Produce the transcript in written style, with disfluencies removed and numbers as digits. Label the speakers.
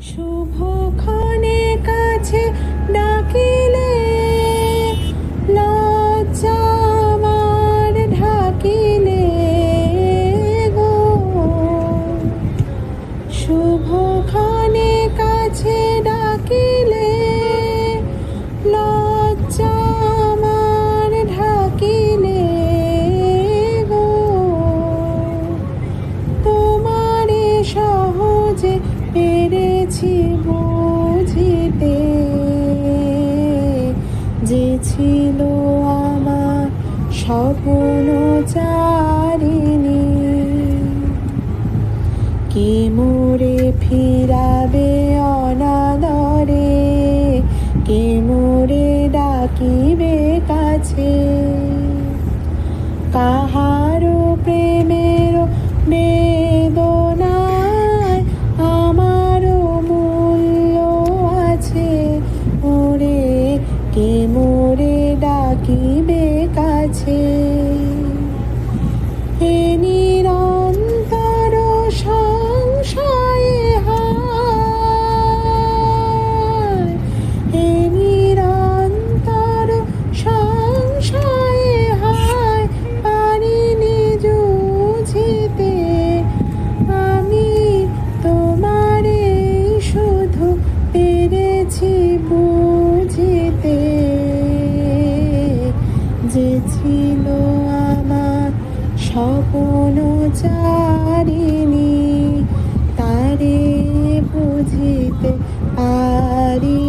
Speaker 1: শুভক্ষণে কাছে ডাকিলে লজ্জা আমার ঢাকিলে গো। শুভক্ষণে কাছে ডাকিলে লজ্জা আমার ঢাকিলে গো। তোমারে সহজে পেরেছি বুঝিতে, যে ছিল আমার স্বপ্ন চারিণী। কি মোরে ফিরাবে অনাদরে, কে মোরে ডাকিবে কাছে। কাহারো প্রেমের বেদনায় আমারও মূল্য আছে ওরে, কে মোরে ডাকিবে কাছে। এ নিরন্তর সংশয়ে হায়, এ নিরন্তর সংশয়ে হায়, পারিনি জুঝিতে আমি তোমারে শুধু পেরেছি বুঝিতে। যে ছিল আমার স্বপ্ন চারিণী, তারে বুঝিতে পারি।